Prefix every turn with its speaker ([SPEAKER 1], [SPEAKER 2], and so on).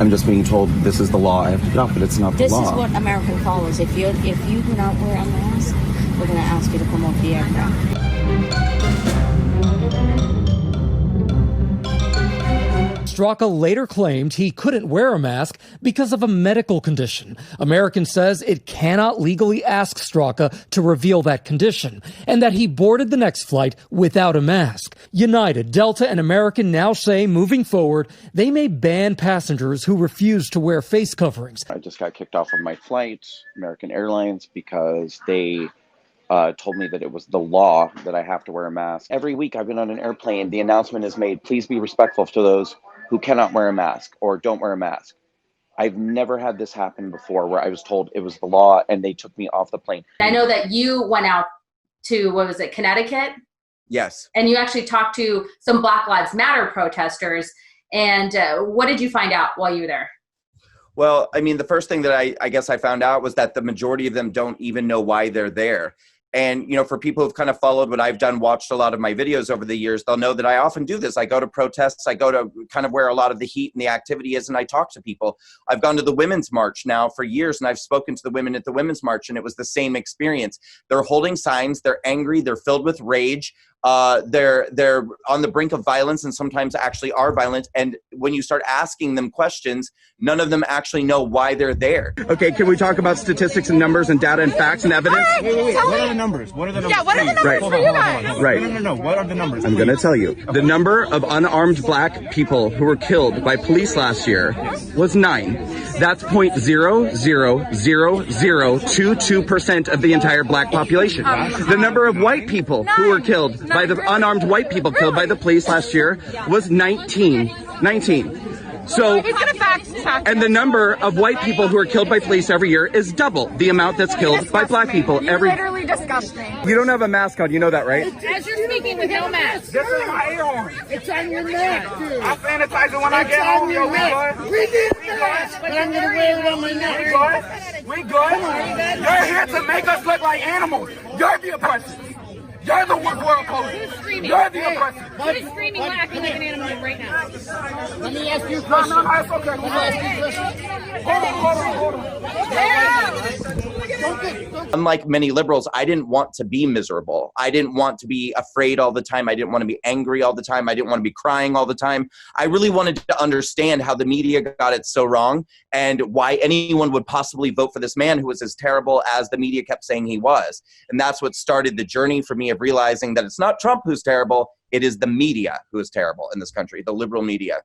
[SPEAKER 1] I'm just being told this is the law. I have to get off, but it's not the law.
[SPEAKER 2] This is what American follows. If you do not wear a mask, we're going to ask you to come off the aircraft.
[SPEAKER 3] Straka later claimed he couldn't wear a mask because of a medical condition. American says it cannot legally ask Straka to reveal that condition, and that he boarded the next flight without a mask. United, Delta, and American now say moving forward, they may ban passengers who refuse to wear face coverings.
[SPEAKER 4] I just got kicked off of my flight, American Airlines, because they told me that it was the law that I have to wear a mask. Every week I've been on an airplane, the announcement is made, please be respectful to those who cannot wear a mask or don't wear a mask. I've never had this happen before where I was told it was the law and they took me off the plane.
[SPEAKER 5] I know that you went out to, what was it, Connecticut?
[SPEAKER 6] Yes.
[SPEAKER 5] And you actually talked to some Black Lives Matter protesters. And what did you find out while you were there?
[SPEAKER 6] Well, I mean, the first thing that I guess I found out was that the majority of them don't even know why they're there. And, you know, for people who've kind of followed what I've done, watched a lot of my videos over the years, they'll know that I often do this. I go to protests. I go to kind of where a lot of the heat and the activity is, and I talk to people. I've gone to the Women's March now for years, and I've spoken to the women at the Women's March, and it was the same experience. They're holding signs. They're angry. They're filled with rage. They're on the brink of violence and sometimes actually are violent. And when you start asking them questions, none of them actually know why they're there.
[SPEAKER 7] Okay, can we talk about statistics and numbers and data and facts and evidence?
[SPEAKER 8] Wait. What are the numbers? What are the numbers?
[SPEAKER 9] Yeah, what are the numbers for you guys?
[SPEAKER 7] Right.
[SPEAKER 8] No. What are the numbers?
[SPEAKER 7] I'm going to tell you. The number of unarmed black people who were killed by police last year was 9. That's 0.00022% of the entire black population. The number of white people who were killed by the unarmed white people killed by the police last year was 19. So, and the number of white people who are killed by police every year is double the amount that's killed by black people every year.
[SPEAKER 9] Literally disgusting.
[SPEAKER 7] You don't have a mask on, you know that, right?
[SPEAKER 9] As you're speaking with no mask.
[SPEAKER 8] This is my ear horn.
[SPEAKER 9] It's on your neck, dude.
[SPEAKER 8] I sanitize it when I get home. Yo, we good.
[SPEAKER 9] We did that, but I'm gonna wear it on my neck.
[SPEAKER 8] We good. You're here to make us look like animals. You're the oppressor. You're the world police.
[SPEAKER 9] Who's screaming?
[SPEAKER 8] You're the oppressor.
[SPEAKER 9] Who's screaming laughing like an animal right now?
[SPEAKER 8] Let me ask you a question. No, it's okay. Let me ask you a question. Hold on.
[SPEAKER 6] Unlike many liberals, I didn't want to be miserable. I didn't want to be afraid all the time. I didn't want to be angry all the time. I didn't want to be crying all the time. I really wanted to understand how the media got it so wrong and why anyone would possibly vote for this man who was as terrible as the media kept saying he was. And that's what started the journey for me of realizing that it's not Trump who's terrible, it is the media who is terrible in this country, the liberal media.